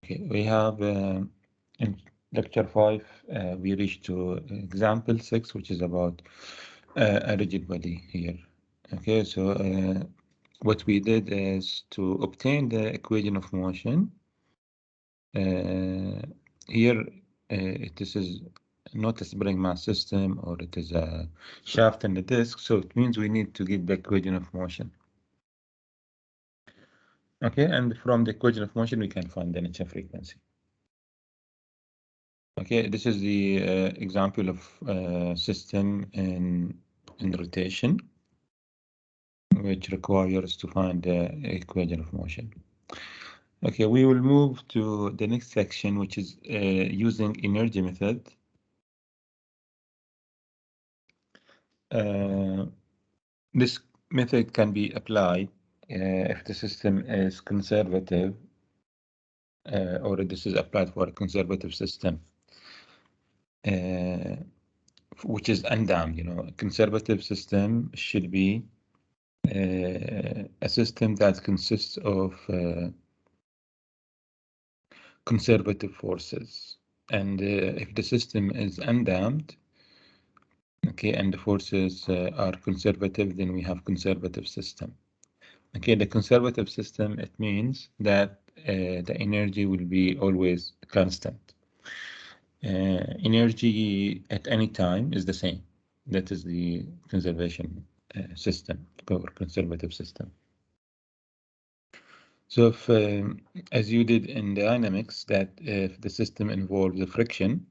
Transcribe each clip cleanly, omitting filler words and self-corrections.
Okay, we have in lecture 5, we reached to example 6, which is about a rigid body here. Okay, so what we did is to obtain the equation of motion. Here, this is not a spring mass system, or it is a shaft and a disk, so it means we need to get the equation of motion. Okay, and from the equation of motion, we can find the initial frequency. Okay, this is the example of system in rotation, which requires to find the equation of motion. Okay, we will move to the next section, which is using energy method. This method can be applied if the system is conservative, or this is applied for a conservative system, which is undamped. A conservative system should be a system that consists of conservative forces, and if the system is undamped, okay, and the forces are conservative, then we have conservative system. Okay, the conservative system, it means that the energy will be always constant. Energy at any time is the same. That is the conservation system, or conservative system. So if, as you did in dynamics, that if the system involves a friction,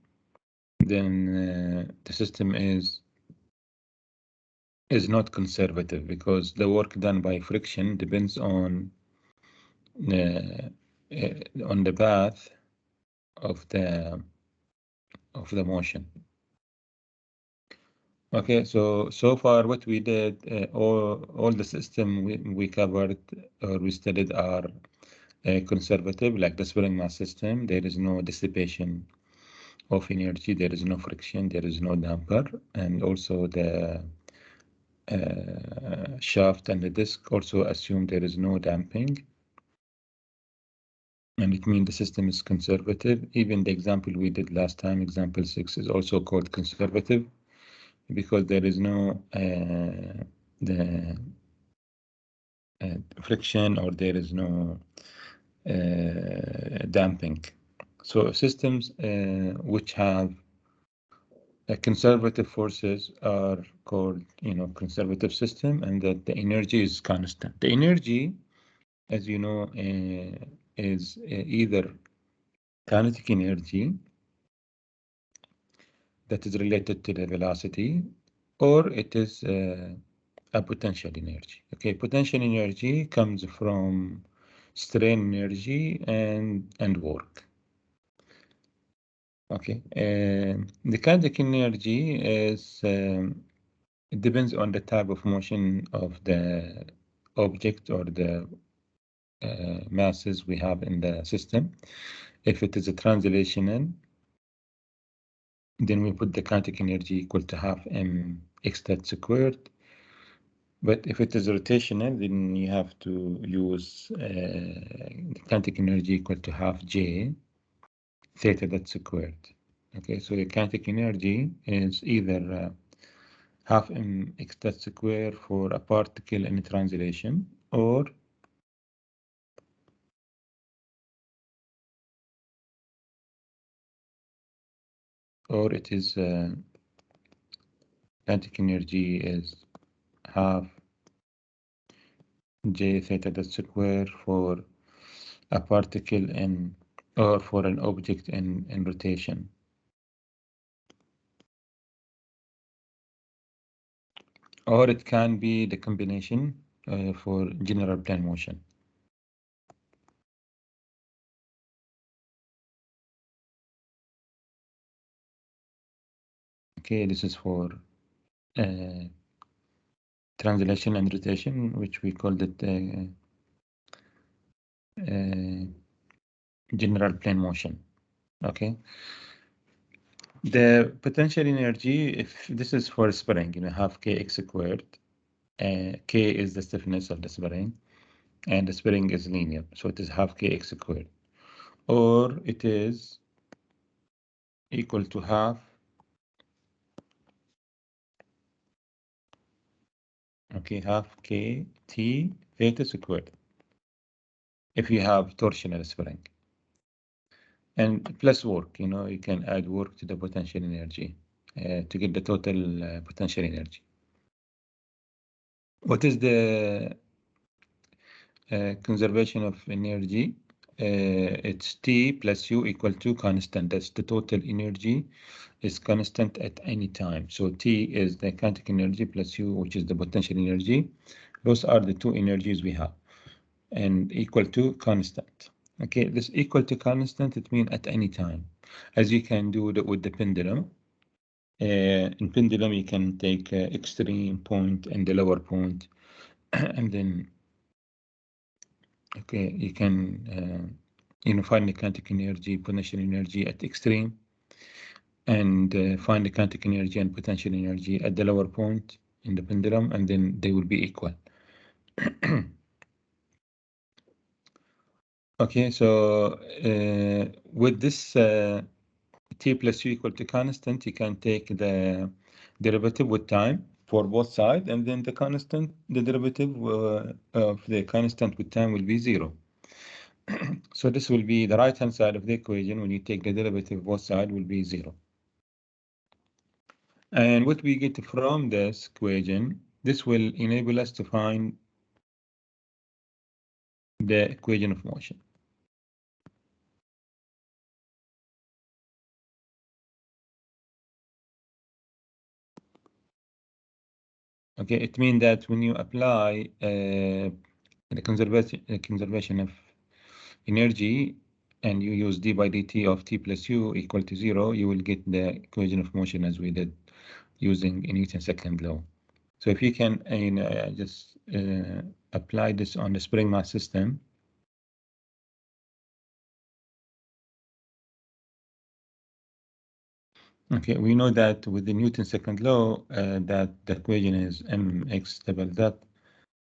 then the system is not conservative, because the work done by friction depends on the path of the motion. Okay, so far what we did, all the system we covered or we studied are conservative, like the spring mass system. There is no dissipation of energy, there is no friction, there is no damper, and also the shaft and the disk also assume there is no damping, and it means the system is conservative. Even the example we did last time, example 6, is also called conservative, because there is no the friction, or there is no damping. So systems which have conservative forces are called, conservative system, and that the energy is constant. The energy, as you know, is either kinetic energy that is related to the velocity, or it is a potential energy. Okay, potential energy comes from strain energy and work. Okay, the kinetic energy is it depends on the type of motion of the object or the masses we have in the system. If it is a translational, then we put the kinetic energy equal to half mx that squared. But if it is rotational, then you have to use the kinetic energy equal to half j theta that squared. Okay, so the kinetic energy is either half mx that square for a particle in translation, or it is kinetic energy is half j theta that square for a particle in, or for an object in rotation. Or it can be the combination for general plane motion. Okay, this is for translation and rotation, which we called it general plane motion. Okay. The potential energy, if this is for spring, half kx squared. K is the stiffness of the spring, and the spring is linear, so it is half kx squared. or it is equal to half, okay, half kt theta squared if you have torsional spring. And plus work, you can add work to the potential energy to get the total potential energy. What is the conservation of energy? It's T plus U equal to constant. That's the total energy is constant at any time. So T is the kinetic energy plus U, which is the potential energy. Those are the two energies we have, and equal to constant. Okay, this equal to constant, it means at any time, as you can do with the pendulum. In pendulum, you can take extreme point and the lower point, and then, okay, you can find the kinetic energy, potential energy at extreme, and find the kinetic energy and potential energy at the lower point in the pendulum, and then they will be equal. Okay, so with this t plus u equal to constant, you can take the derivative with time for both sides, and then the derivative of the constant with time will be 0. So this will be the right-hand side of the equation. When you take the derivative, both sides will be 0. And what we get from this equation, this will enable us to find the equation of motion. Okay, it means that when you apply the conservation of energy and you use d by dt of t plus u equal to 0, you will get the equation of motion as we did using Newton's second law. So if you can just apply this on the spring mass system. Okay, we know that with the Newton's second law, that the equation is mx double dot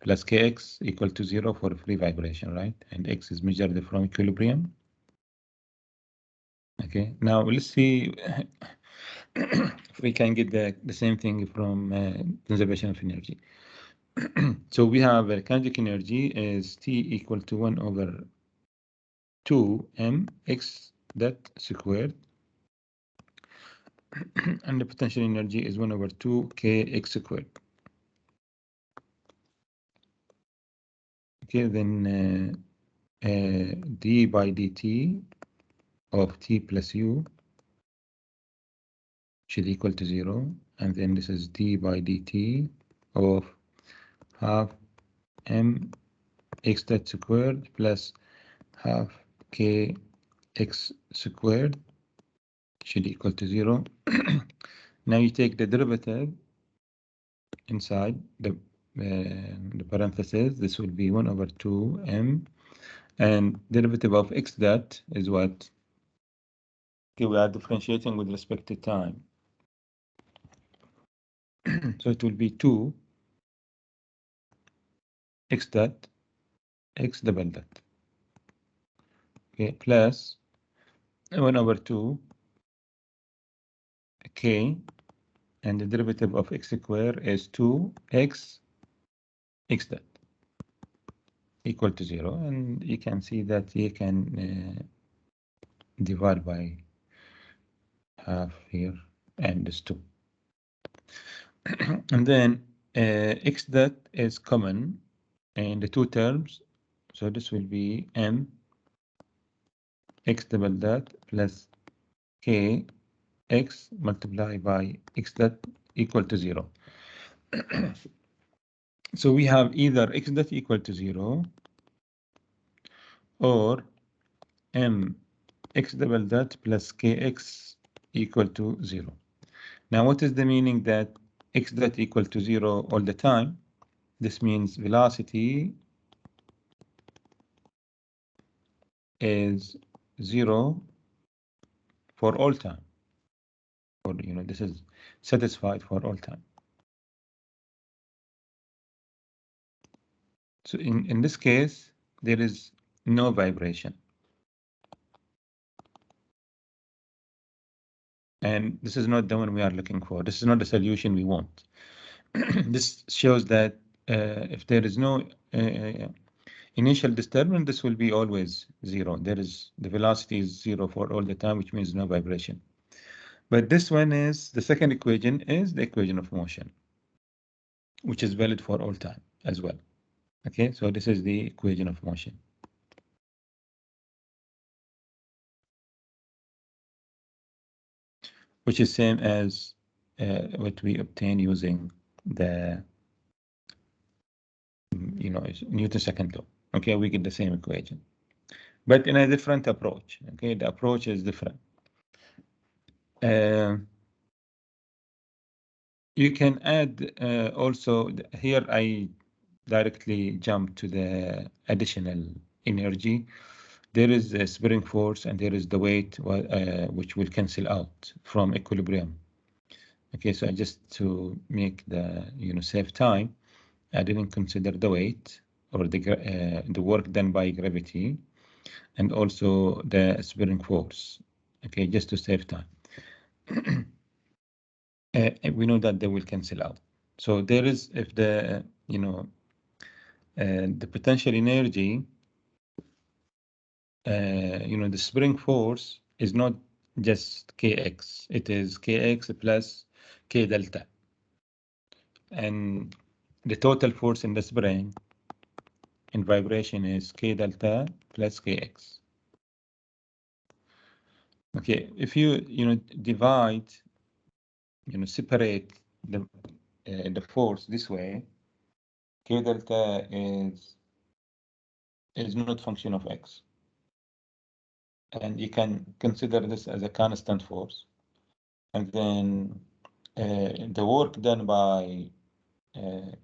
plus kx equal to 0 for free vibration, right? And x is measured from equilibrium. Okay, now let's see if we can get the same thing from conservation of energy. So we have kinetic energy is T equal to 1 over 2 mx dot squared, and the potential energy is 1 over 2 kx squared. Okay, then d by dt of t plus u should equal to 0, and then this is d by dt of half m x dot squared plus half k x squared should equal to 0. Now you take the derivative inside the parentheses. This will be 1 over 2 m, and derivative of x dot is what? Okay, we are differentiating with respect to time. So it will be 2 x dot x double dot, okay, plus 1 over 2 k, and the derivative of x squared is 2x x dot equal to 0, and you can see that you can divide by half here, and this 2. And then x dot is common in the two terms, so this will be m x double dot plus k x multiplied by x dot equal to 0. So we have either x dot equal to 0 or m x double dot plus kx equal to 0. Now what is the meaning that x dot equal to 0 all the time? This means velocity is 0 for all time, or this is satisfied for all time. So in this case, there is no vibration. And this is not the one we are looking for. This is not the solution we want. This shows that if there is no initial disturbance, this will be always zero. The velocity is zero for all the time, which means no vibration. But this one is, the second equation is the equation of motion, which is valid for all time as well. Okay, so this is the equation of motion. Which is same as what we obtain using the Newton's second law. Okay, we get the same equation, but in a different approach. Okay, the approach is different. You can add also here. I directly jump to the additional energy. There is a spring force and there is the weight, which will cancel out from equilibrium. Okay, so just to make the save time, I didn't consider the weight or the work done by gravity, and also the spring force. Okay, just to save time. We know that they will cancel out. So there is, if the the potential energy, the spring force is not just kx, it is kx plus k delta, and the total force in the spring in vibration is k delta plus kx. Okay, if you divide, separate the force this way, k delta is not function of x, and you can consider this as a constant force, and then the work done by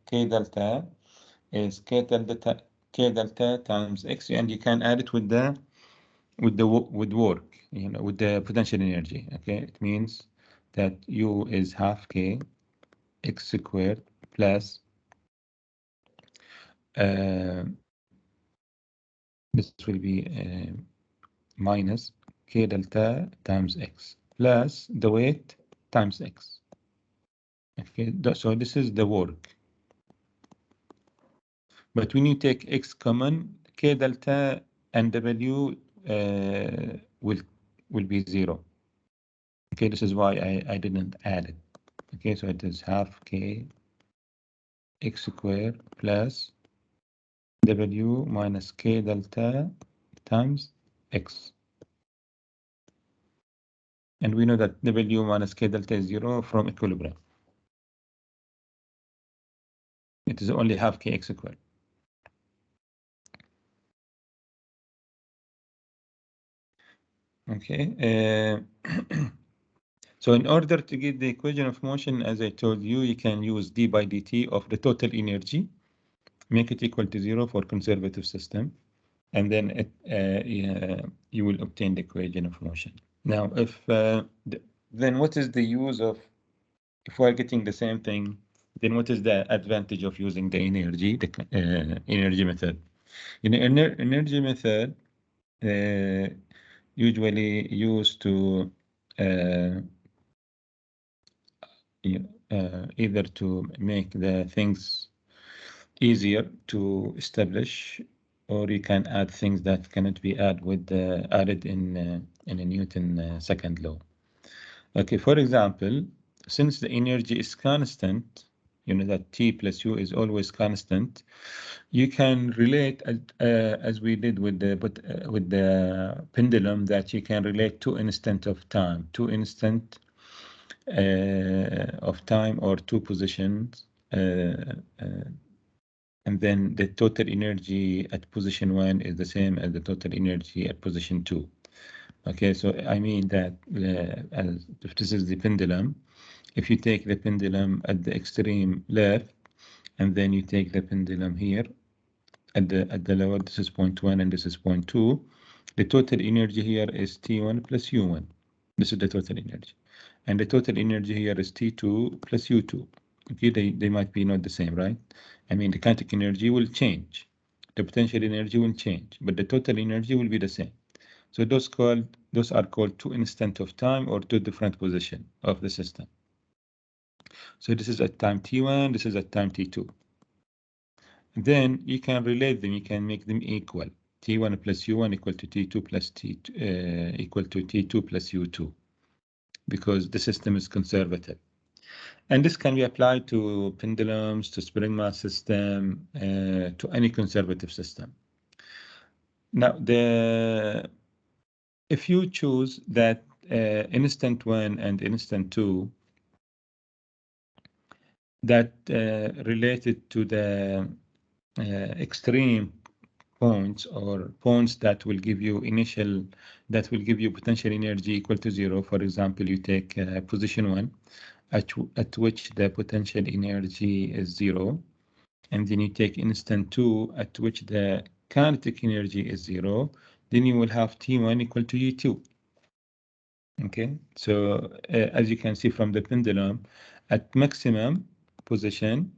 k delta is k delta times x, and you can add it with work, with the potential energy. Okay, it means that U is half k x squared plus this will be minus k delta times x plus the weight times x. Okay, so this is the work. But when you take x common, k delta and w will be zero. Okay, this is why I didn't add it. Okay, so it is half k x squared plus w minus k delta times x. And we know that w minus k delta is zero from equilibrium. It is only half k x squared. Okay. So in order to get the equation of motion, as I told you, you can use d by dt of the total energy, make it equal to zero for conservative system, and then you will obtain the equation of motion. Now, then what is the use of, if we're getting the same thing, then what is the advantage of using the energy method? In the energy method, usually used to either to make the things easier to establish, or you can add things that cannot be added in a Newton second law. Okay, for example, since the energy is constant, that T plus U is always constant, you can relate as we did with the pendulum, that you can relate two instant of time, or two positions, and then the total energy at position 1 is the same as the total energy at position 2. Okay, so I mean that if this is the pendulum, if you take the pendulum at the extreme left, and then you take the pendulum here at the lower, this is 0.1 and this is 0.2, the total energy here is T1 plus U1. This is the total energy. And the total energy here is T2 plus U2. Okay, they might be not the same, right? I mean, the kinetic energy will change. The potential energy will change, but the total energy will be the same. So those are called two instant of time or two different position of the system. So this is at time t1, this is at time t2. Then you can relate them, you can make them equal. T1 plus U1 equal to T2 plus T2 equal to T2 plus U2, because the system is conservative. And this can be applied to pendulums, to spring mass system, to any conservative system. Now, if you choose that instant 1 and instant 2 that related to the extreme points or points that will give you potential energy equal to 0. For example, you take position 1 at which the potential energy is 0, and then you take instant 2 at which the kinetic energy is 0, then you will have T1 equal to U2. Okay, so as you can see from the pendulum, at maximum position,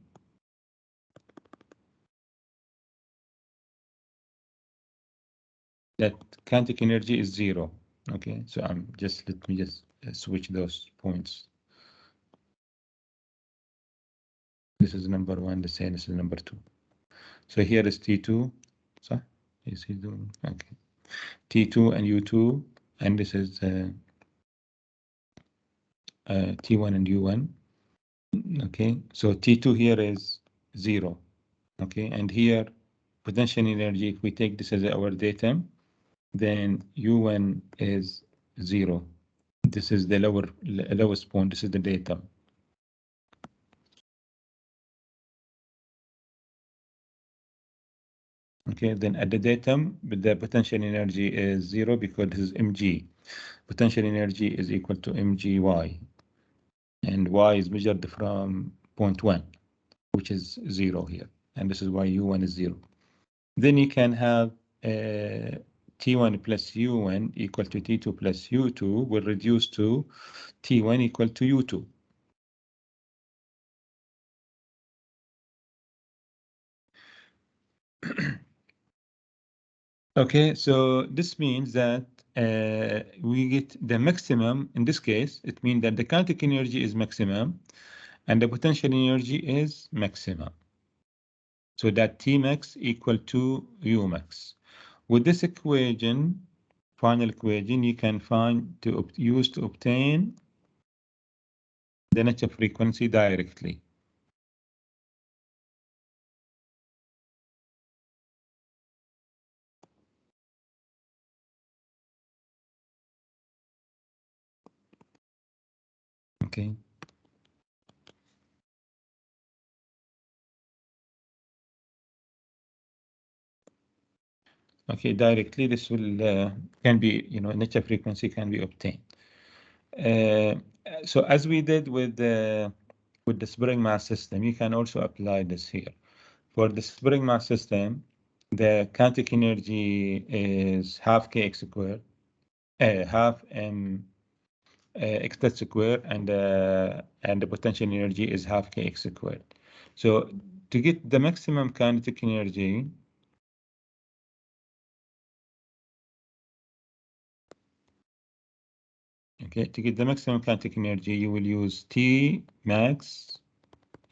that kinetic energy is 0. Okay, so let me just switch those points. This is number 1, the same, this is number 2. So here is T2, so you see the, okay, T2 and U2, and this is T1 and U1. Okay, so T2 here is 0. Okay, and here potential energy, if we take this as our datum, then U1 is 0. This is the lowest point, this is the datum. Okay, then at the datum, the potential energy is 0 because this is mg. Potential energy is equal to mgy, and y is measured from point 1, which is 0 here, and this is why u1 is 0. Then you can have T1 plus U1 equal to T2 plus U2 will reduce to T1 equal to U2. Okay, so this means that we get the maximum. In this case, it means that the kinetic energy is maximum and the potential energy is maximum. So that Tmax equal to Umax. With this equation, final equation, you can use to obtain the nature frequency directly. Okay. Okay, directly this will can be, nature frequency can be obtained. So as we did with the spring mass system, you can also apply this here. For the spring mass system, the kinetic energy is half kx squared, half m x dot squared, and the potential energy is half kx squared. So to get the maximum kinetic energy, okay, to get the maximum kinetic energy, you will use T max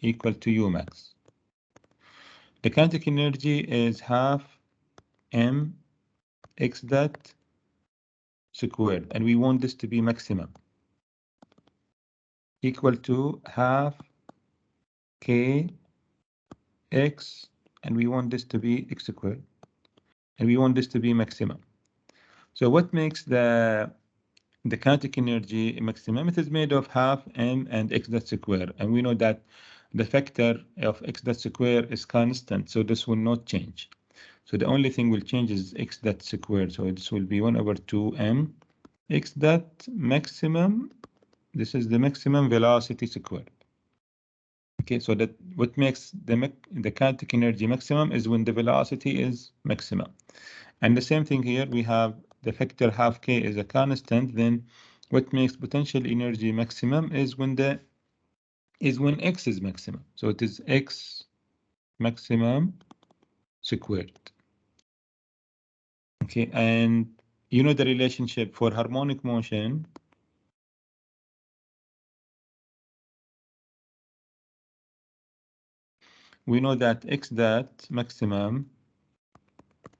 equal to U max. The kinetic energy is half m x dot squared, and we want this to be maximum, equal to half k x, and we want this to be x squared, and we want this to be maximum. So what makes the kinetic energy maximum? It is made of half m and x dot square, and we know that the factor of x dot square is constant, so this will not change. So the only thing will change is x dot squared, so this will be 1 over 2m x dot maximum. This is the maximum velocity squared. Okay, so that what makes the kinetic energy maximum is when the velocity is maximum. And the same thing here, we have the factor half k is a constant, then what makes potential energy maximum is when x is maximum. So it is x maximum squared. Okay, and you know the relationship for harmonic motion. We know that x dot maximum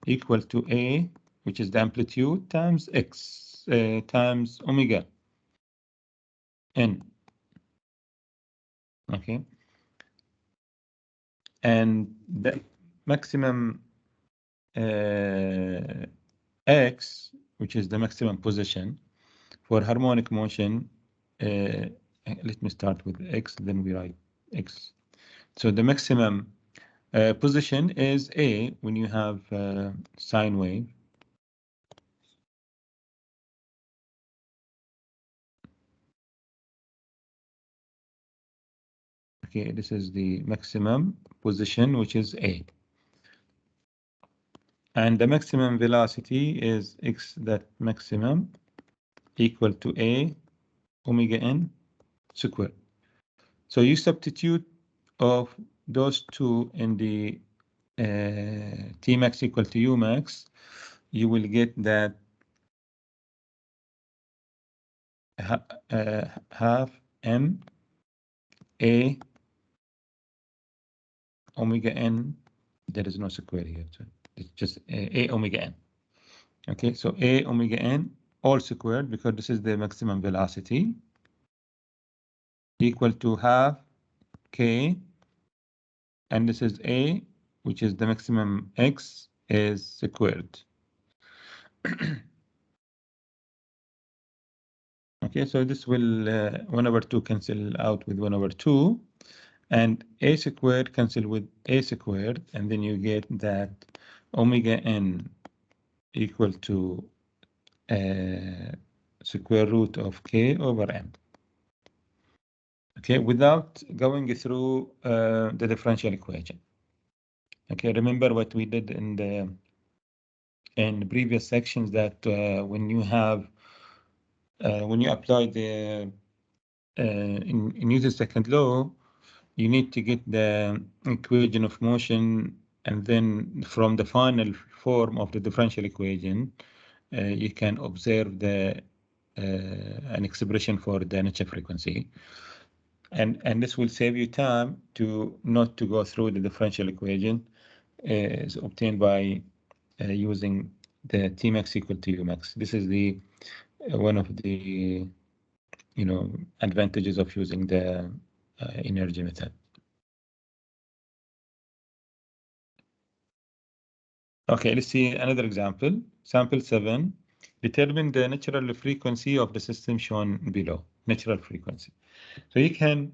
equal to A, which is the amplitude, times x times omega n. Okay. And the maximum x, which is the maximum position for harmonic motion, let me start with x, then we write x. So the maximum position is A when you have sine wave. Okay, this is the maximum position, which is A. And the maximum velocity is x that maximum equal to A omega n squared. So you substitute of those two in the T max equal to U max, you will get that half m A omega n. There is no square here, so it's just A omega n. Okay, so A omega n all squared, because this is the maximum velocity, equal to half k, and this is A, which is the maximum x, is squared. Okay, so this will 1 over 2 cancel out with 1 over 2, and A squared cancel with A squared, and then you get that omega n equal to square root of k over m. Okay, without going through the differential equation. Okay, remember what we did in the previous sections, that when you apply the in Newton's second law, you need to get the equation of motion, and then from the final form of the differential equation, you can observe the an expression for the nature frequency, and this will save you time to not to go through the differential equation. Is obtained by using the T max equal to U max. This is the one of the advantages of using the energy method. Okay, let's see another example. Sample 7. Determine the natural frequency of the system shown below. Natural frequency. So you can,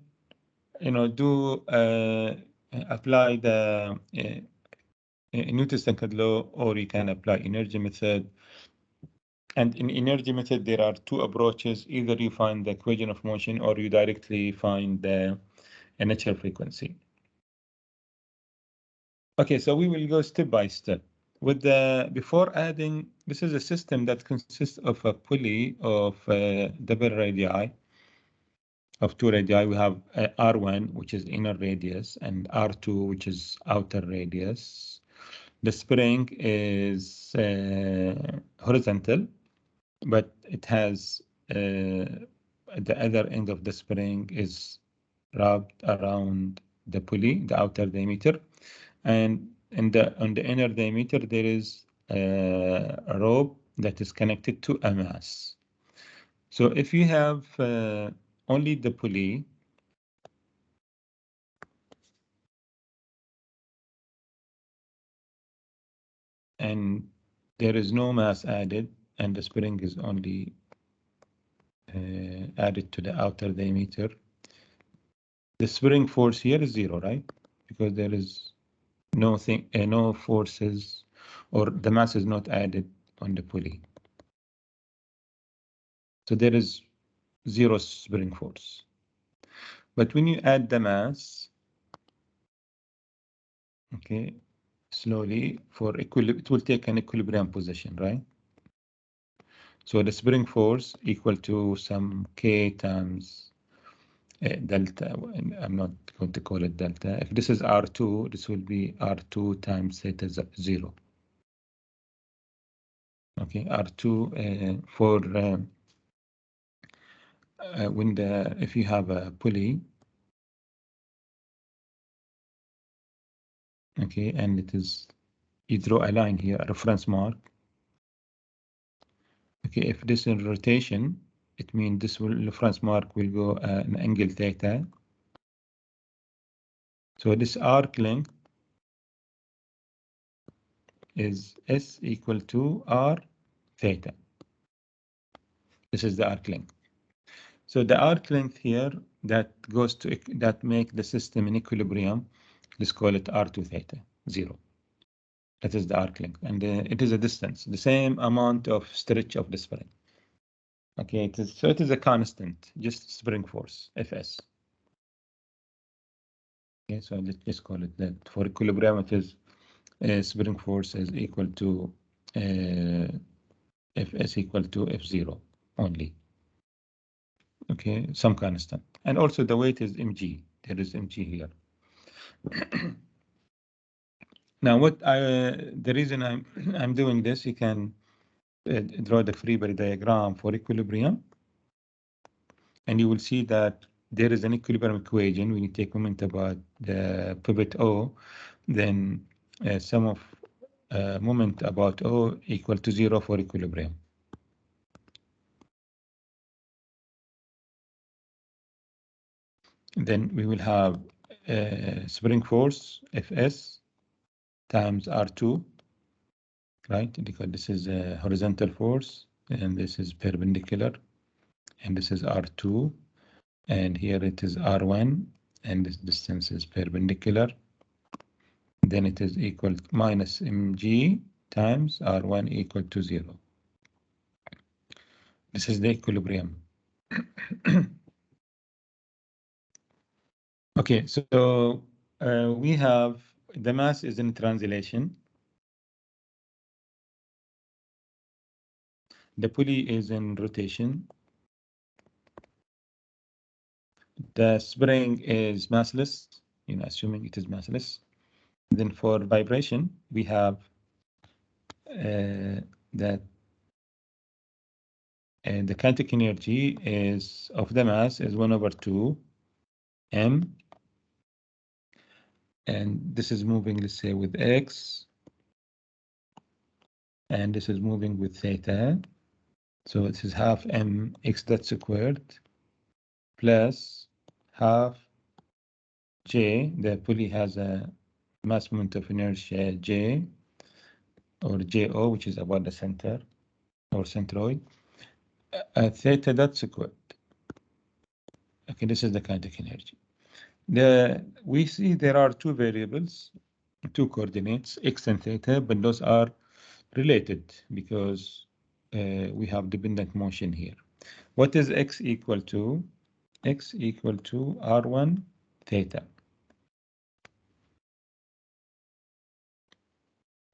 do apply the Newton's second law, or you can apply energy method. And in energy method, there are two approaches. Either you find the equation of motion, or you directly find the natural frequency. Okay, so we will go step by step. With before adding, this is a system that consists of a pulley of double radii, of two radii. We have R1, which is inner radius, and R2, which is outer radius. The spring is horizontal, but it has the other end of the spring is wrapped around the pulley, the outer diameter, and on the inner diameter there is a rope that is connected to a mass. So if you have only the pulley, and there is no mass added, and the spring is only added to the outer diameter, the spring force here is 0, right? Because there is no forces, or the mass is not added on the pulley. So there is 0 spring force. But when you add the mass, okay, slowly, it will take an equilibrium position, right? So the spring force equal to some K times delta. I'm not going to call it delta. If this is R2, this will be R2 times theta 0. Okay, R2 for when if you have a pulley, okay, and it is, you draw a line here, a reference mark. Okay, if this is rotation, it means this reference mark will go an angle theta. So this arc length is S equal to R theta. This is the arc length. So the arc length here that goes to, that make the system in equilibrium, let's call it R2 theta, 0. That is the arc length, and it is a distance, the same amount of stretch of the spring. Okay, it is a constant, just spring force, Fs. Okay, so let's just call it that. For equilibrium, it is spring force is equal to Fs equal to F0 only. Okay, some constant. And also the weight is mg. There is mg here. Now, the reason I'm doing this, you can draw the free body diagram for equilibrium, and you will see that there is an equilibrium equation when you take moment about the pivot O, then sum of moment about O equal to 0 for equilibrium. Then we will have spring force Fs times R2, right? Because this is a horizontal force and this is perpendicular, and this is R2, and here it is R1, and this distance is perpendicular. Then it is equal to minus mg times R1 equal to 0. This is the equilibrium. Okay, so we have the mass is in translation. The pulley is in rotation. The spring is massless, assuming it is massless. Then for vibration, we have that the kinetic energy is of the mass is 1/2 m, and this is moving, let's say, with x, and this is moving with theta. So this is half m x dot squared plus half j. The pulley has a mass moment of inertia j, or jo, which is about the center or centroid, theta dot squared. Okay, this is the kinetic energy. We see there are two variables, two coordinates, x and theta, but those are related because we have dependent motion here. What is x equal to? X equal to R1 theta.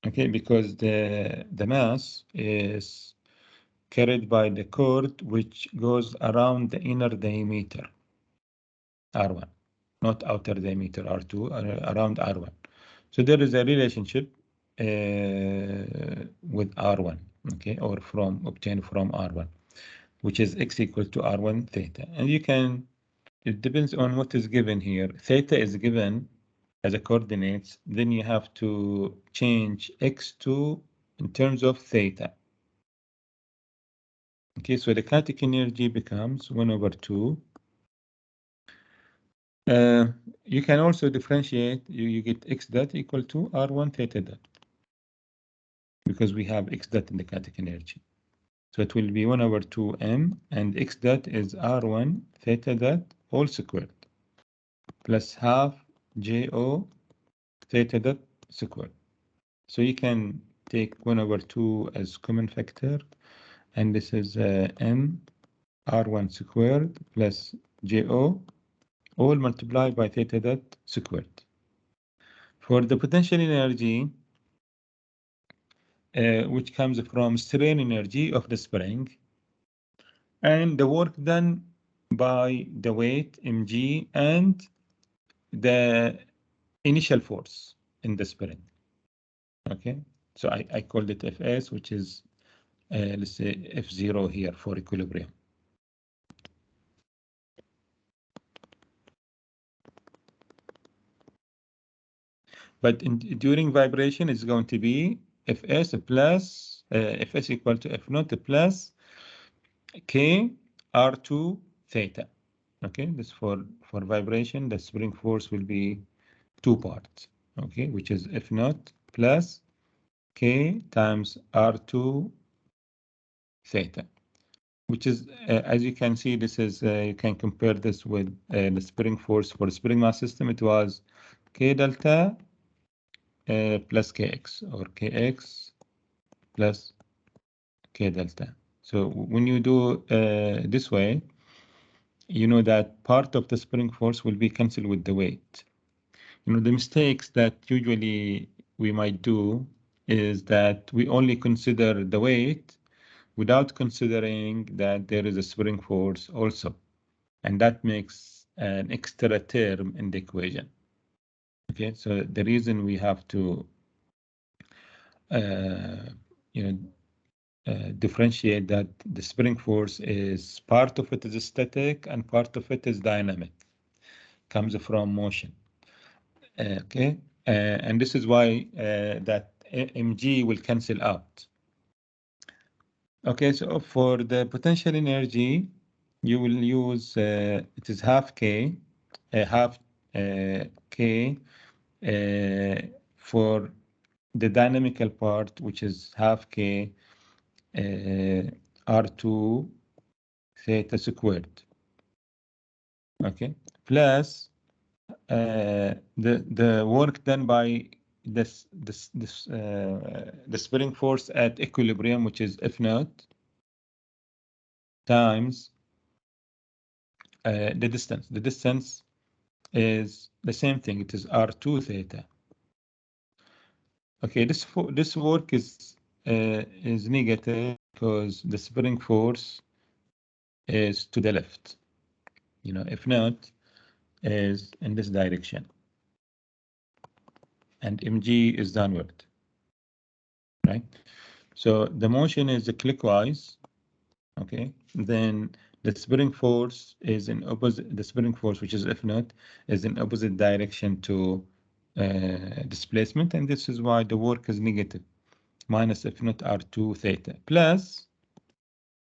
Okay, because the mass is carried by the cord which goes around the inner diameter R1, not outer diameter R2, around R1. So there is a relationship with R1, okay, or obtained from R1, which is x equal to R1 theta. And you can, it depends on what is given here. Theta is given as a coordinates, then you have to change x2 in terms of theta. Okay, so the kinetic energy becomes 1/2. You can also differentiate, you get x dot equal to R1 theta dot, because we have x dot in the kinetic energy. So it will be 1/2 m, and x dot is R1 theta dot all squared, plus half Jo theta dot squared. So you can take 1/2 as common factor, and this is m R1 squared plus Jo, all multiplied by theta dot squared. For the potential energy, which comes from strain energy of the spring, and the work done by the weight mg and the initial force in the spring. Okay, so I called it Fs, which is let's say F0 here for equilibrium. But during vibration, it's going to be Fs plus Fs equal to F naught plus K R2 theta. Okay, this for vibration, the spring force will be two parts. Okay, which is F naught plus K times R2 theta, which is, as you can see, this is, you can compare this with the spring force for the spring mass system. It was K delta plus Kx, or Kx plus K delta. So when you do this way, you know that part of the spring force will be cancelled with the weight. You know, the mistakes that usually we might do is that we only consider the weight without considering that there is a spring force also. And that makes an extra term in the equation. Okay, so the reason we have to, you know, differentiate that the spring force is part of it is static and part of it is dynamic, comes from motion. Okay, and this is why that mg will cancel out. Okay, so for the potential energy, you will use it is half k, k for the dynamical part, which is half k R2 theta squared. Okay, plus the work done by the spring force at equilibrium, which is F naught times the distance. The distance is the same thing. It is R2 theta. Okay, this work is negative because the spring force is to the left. You know, F naught is in this direction, and mg is downward, right? So the motion is clockwise. Okay, then the spring force is in opposite. The spring force, which is F naught, is in opposite direction to displacement, and this is why the work is negative, minus F naught R2 theta plus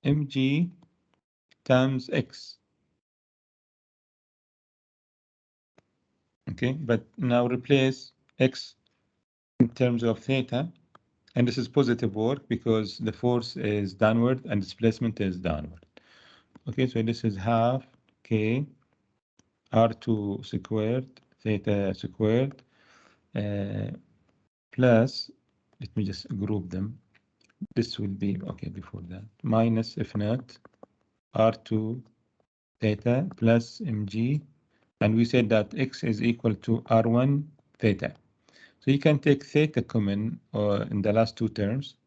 mg times x. Okay, but now replace x in terms of theta, and this is positive work because the force is downward and displacement is downward. Okay, so this is half k R2 squared theta squared plus, let me just group them. This will be, okay, before that, minus F naught R2 theta plus mg, and we said that x is equal to R1 theta. So you can take theta common in the last two terms,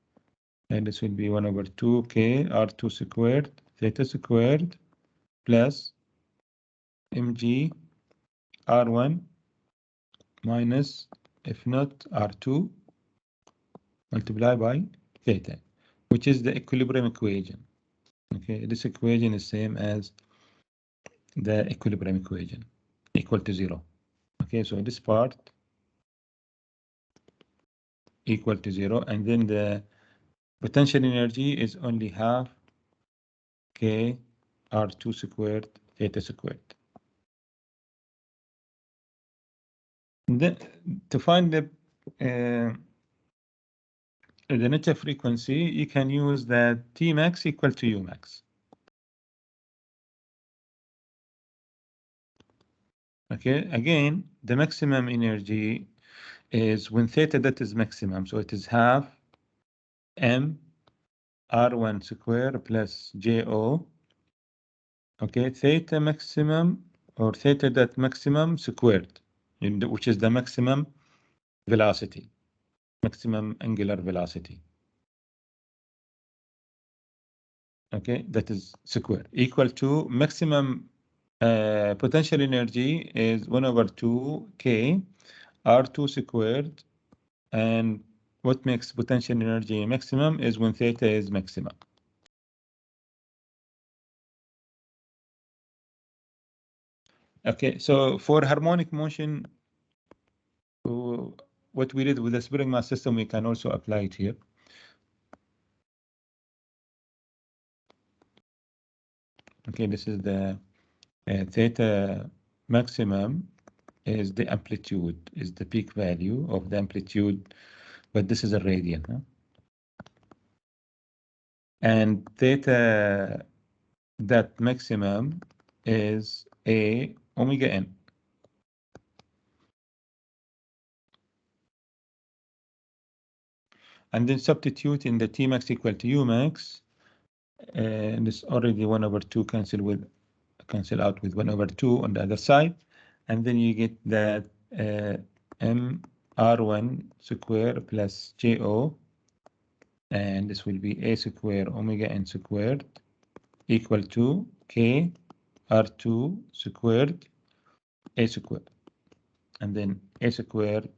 and this will be 1 over 2k R2 squared theta squared plus mg R1 minus F naught R2 multiplied by theta, which is the equilibrium equation. Okay, this equation is same as the equilibrium equation, equal to 0. Okay, so this part equal to 0, and then the potential energy is only half k R2 squared theta squared. Then to find the nature frequency, you can use that T max equal to U max. Okay, again, the maximum energy is when theta that is maximum, so it is half m R1 square plus JO. Okay, theta maximum or theta that maximum squared, which is the maximum velocity, maximum angular velocity. Okay, that is square equal to maximum potential energy is 1 over 2 k R2 squared, and what makes potential energy maximum is when theta is maximum. Okay, so for harmonic motion, what we did with the spring mass system, we can also apply it here. Okay, this is the theta maximum is the amplitude, is the peak value of the amplitude, but this is a radian. Huh? And theta, that maximum is a omega n. And then substitute in the Tmax equal to Umax, and this already 1 over 2 cancel out with 1 over 2 on the other side, and then you get that mr1 square plus Jo, and this will be a square omega n squared equal to k r2 squared a squared, and then a squared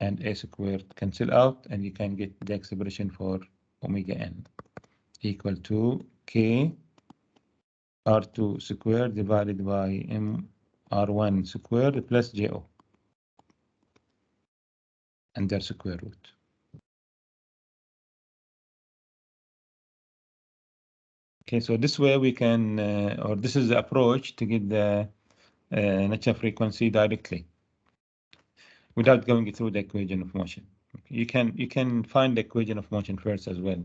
and a squared cancel out, and you can get the expression for omega n equal to k r2 squared divided by mr1 squared plus Jo under square root. Okay, so this way we can, or this is the approach to get the natural frequency directly without going through the equation of motion. Okay, you can find the equation of motion first as well.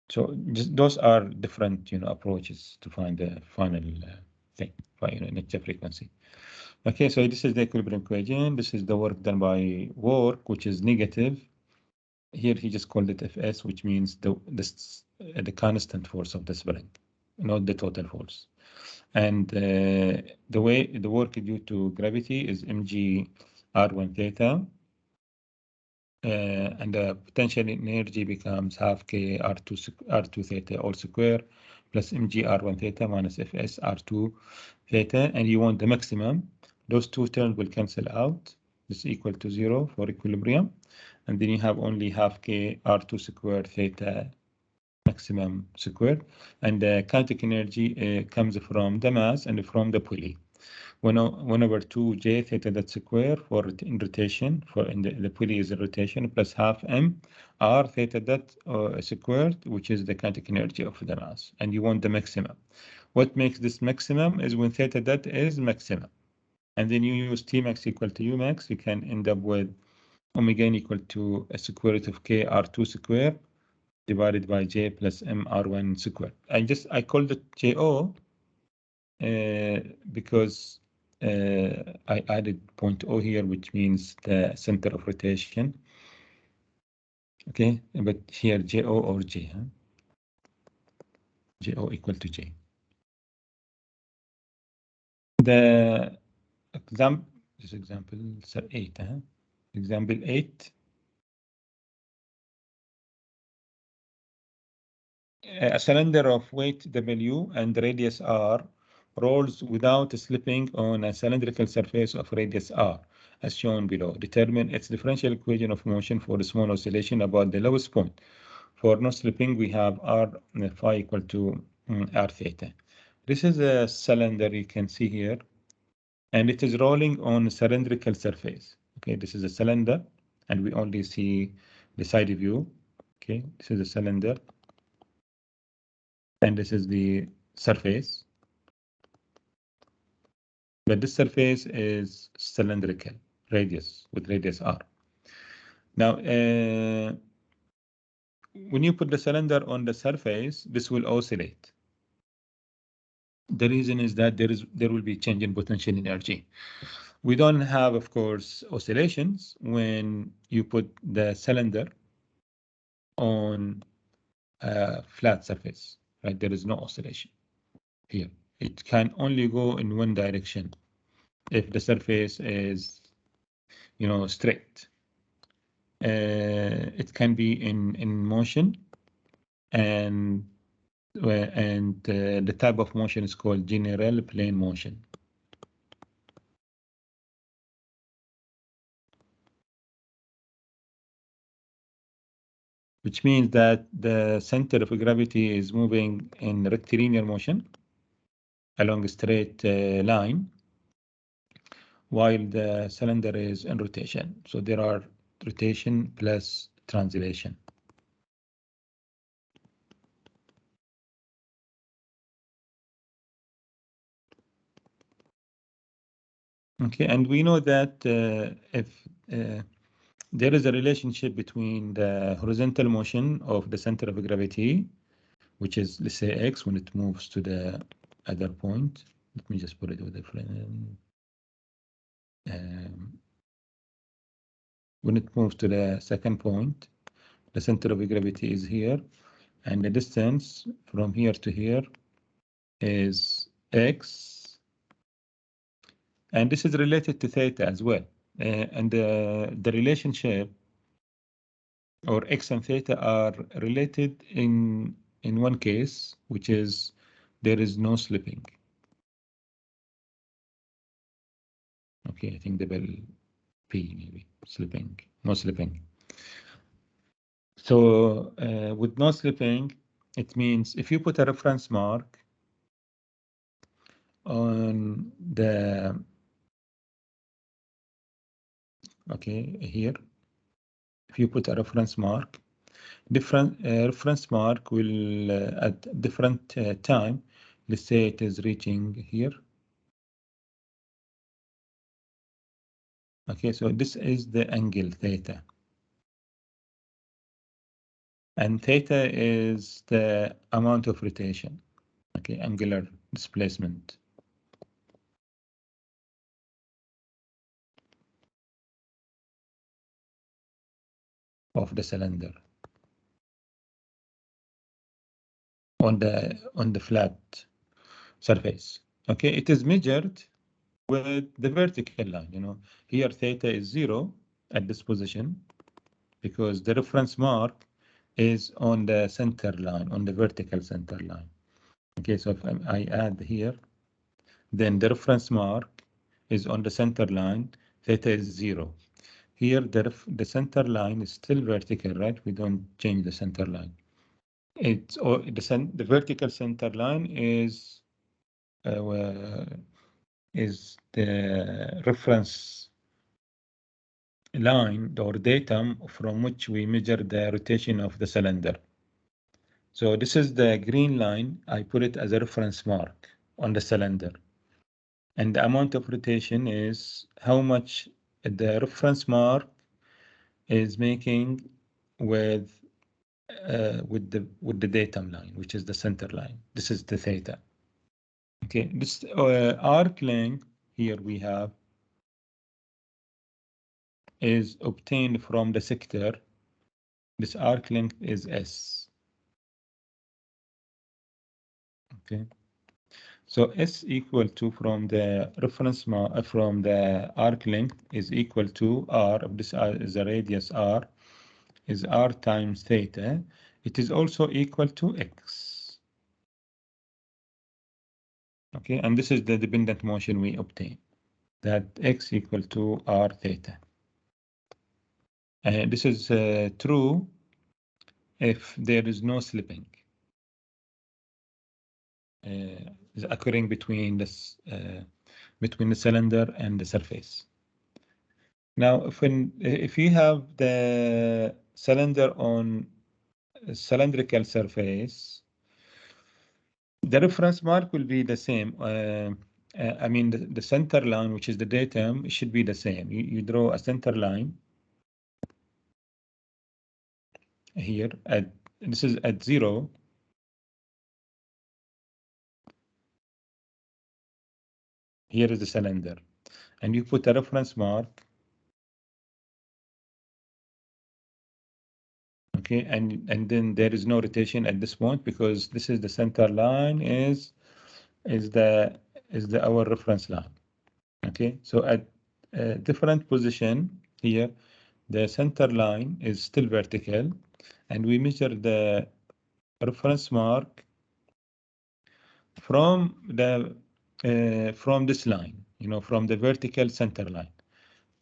So just, those are different, approaches to find the final thing, natural frequency. Okay, so this is the equilibrium equation. This is the work done by work, which is negative. Here he just called it Fs, which means the constant force of the spring, not the total force. And the way the work due to gravity is mg r1 theta, and the potential energy becomes half k r2 theta all square plus mg r1 theta minus Fs r2 theta, and you want the maximum. Those two terms will cancel out. This is equal to 0 for equilibrium. And then you have only half k r2 squared theta maximum squared. And the kinetic energy comes from the mass and from the pulley. 1 over 2 j theta dot square for in rotation, for in the pulley is in rotation, plus half m r theta dot squared, which is the kinetic energy of the mass. And you want the maximum. What makes this maximum is when theta dot is maximum. And then you use Tmax equal to Umax, you can end up with omega n equal to a square root of k r2 square divided by j plus m r1 square. I called it Jo because I added point O here, which means the center of rotation. Okay, but here Jo or J, huh? Jo equal to J. The example, this example 8, huh? Example 8. A cylinder of weight W and radius R rolls without slipping on a cylindrical surface of radius R, as shown below. Determine its differential equation of motion for a small oscillation about the lowest point. For no slipping, we have R phi equal to R theta. This is a cylinder you can see here, and it is rolling on a cylindrical surface. Okay, this is a cylinder, and we only see the side view. Okay, this is a cylinder, and this is the surface. But this surface is cylindrical, radius, with radius R. Now, when you put the cylinder on the surface, this will oscillate. The reason is that there will be change in potential energy. We don't have, of course, oscillations when you put the cylinder on a flat surface, right? There is no oscillation here. It can only go in one direction if the surface is, straight. It can be in motion, and the type of motion is called general plane motion. which means that the center of gravity is moving in rectilinear motion along a straight line, while the cylinder is in rotation. So there are rotation plus translation. Okay, and we know that if there is a relationship between the horizontal motion of the center of gravity, which is, let's say, x, when it moves to the other point. Let me just put it with a friend. When it moves to the second point, the center of gravity is here, and the distance from here to here is x, and this is related to theta as well. And the relationship, or x and theta, are related in one case, which is there is no slipping. Okay, I think the bell P maybe slipping, no slipping. So with no slipping, it means if you put a reference mark on the, okay, here, if you put a reference mark, different reference mark will at different time, let's say it is reaching here. Okay, so this is the angle theta. And theta is the amount of rotation, okay, angular displacement. Of the cylinder on the flat surface. Okay, it is measured with the vertical line. You know, here theta is 0 at this position because the reference mark is on the center line, on the vertical center line. Okay, so if I add here, then the reference mark is on the center line, theta is 0. Here the center line is still vertical, right? We don't change the center line. It's the vertical center line is the reference line or datum from which we measure the rotation of the cylinder. So this is the green line. I put it as a reference mark on the cylinder. And the amount of rotation is how much the reference mark is making with the datum line, which is the center line. This is the theta. Okay, this arc length here we have is obtained from the sector. This arc length is S. Okay, so S equal to, from the reference from the arc length, is equal to R. This is the radius R, is R times theta. It is also equal to X. Okay, and this is the dependent motion we obtain, that X equal to R theta. This is true if there is no slipping is occurring between this between the cylinder and the surface. Now, if you have the cylinder on a cylindrical surface, the reference mark will be the same. I mean, the center line, which is the datum, should be the same. You draw a center line here at, this is at 0. Here is the cylinder, and you put a reference mark. Okay, and then there is no rotation at this point because this is the center line is our reference line. Okay, so at a different position here, the center line is still vertical, and we measure the reference mark from this line, you know, from the vertical center line.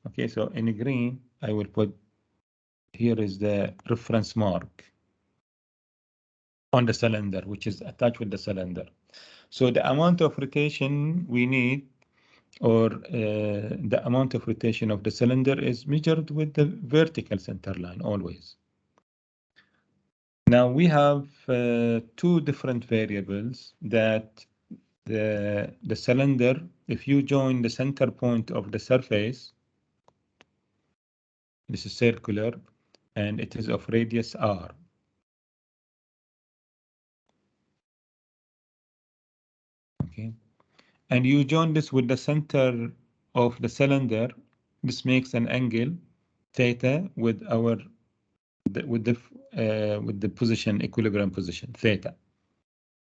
Okay, so in green, I will put, here is the reference mark. on the cylinder, which is attached with the cylinder. So the amount of rotation we need, or the amount of rotation of the cylinder, is measured with the vertical center line always. Now we have two different variables that the cylinder, if you join the center point of the surface, this is circular, and it is of radius r. Okay, and you join this with the center of the cylinder. This makes an angle theta with our with the position, equilibrium position theta.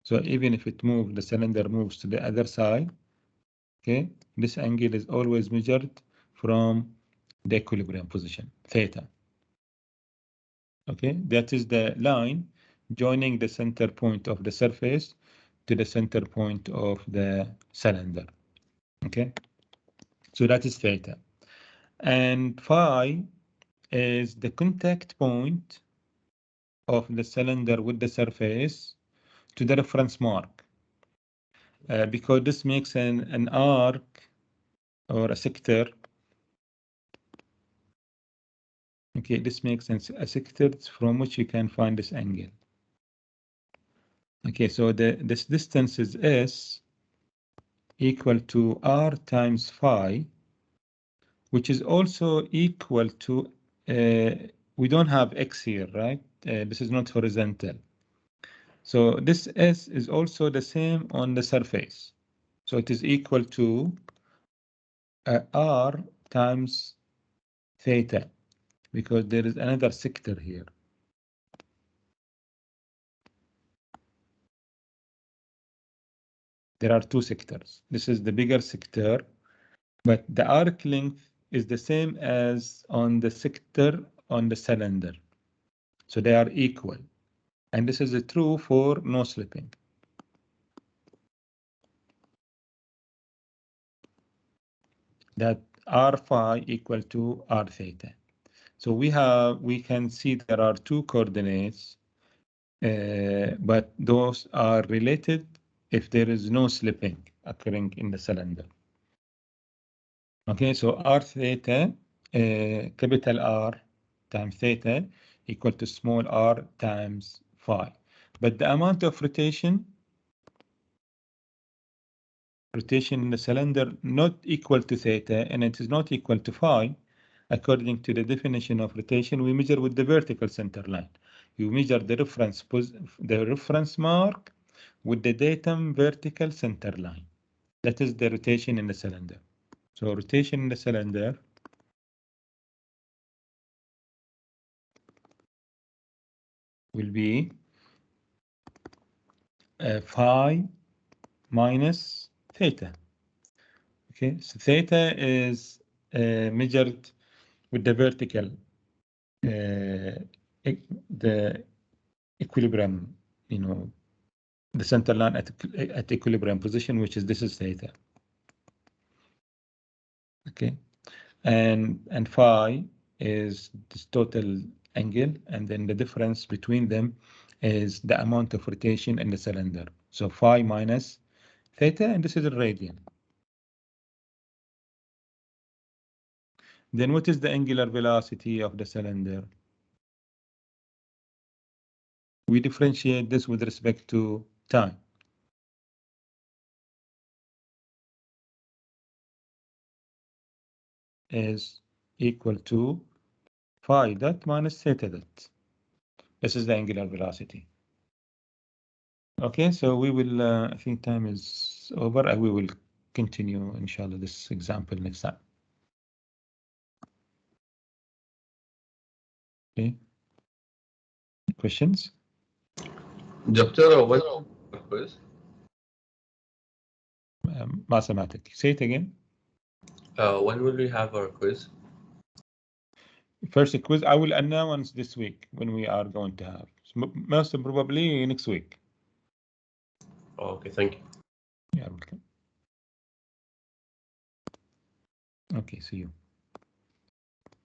So even if it moves, the cylinder moves to the other side. Okay, this angle is always measured from the equilibrium position theta. Okay, that is the line joining the center point of the surface to the center point of the cylinder. Okay, so that is theta. And phi is the contact point of the cylinder with the surface to the reference mark. Because this makes an arc or a sector. Okay, this makes a sector from which you can find this angle. Okay, so this distance is S equal to R times phi, which is also equal to, we don't have X here, right? This is not horizontal. So this S is also the same on the surface. So it is equal to R times theta, because there is another sector here. There are two sectors. This is the bigger sector, but the arc length is the same as on the sector on the cylinder. So they are equal. And this is true for no slipping. That R phi equal to R theta. So we can see there are two coordinates, but those are related if there is no slipping occurring in the cylinder. Okay, so R theta, capital R times theta equal to small r times phi. But the amount of rotation in the cylinder not equal to theta, and it is not equal to phi. According to the definition of rotation, we measure with the vertical center line. You measure the reference mark with the datum vertical center line. That is the rotation in the cylinder. So rotation in the cylinder will be phi minus theta. Okay, so theta is measured with the vertical, the equilibrium, the center line at equilibrium position, which is this is theta. Okay, and phi is this total angle, and then the difference between them is the amount of rotation in the cylinder. So phi minus theta, and this is a radian. Then what is the angular velocity of the cylinder? We differentiate this with respect to time. Is equal to phi dot minus theta dot. This is the angular velocity. Okay, so we will, I think time is over, and we will continue, inshallah, this example next time. Okay. Questions? Doctor, when quiz? Mathematics. Say it again. When will we have our quiz? First quiz, I will announce this week when we are going to have. Most probably next week. Oh, okay, thank you. Yeah, welcome. Okay, see you.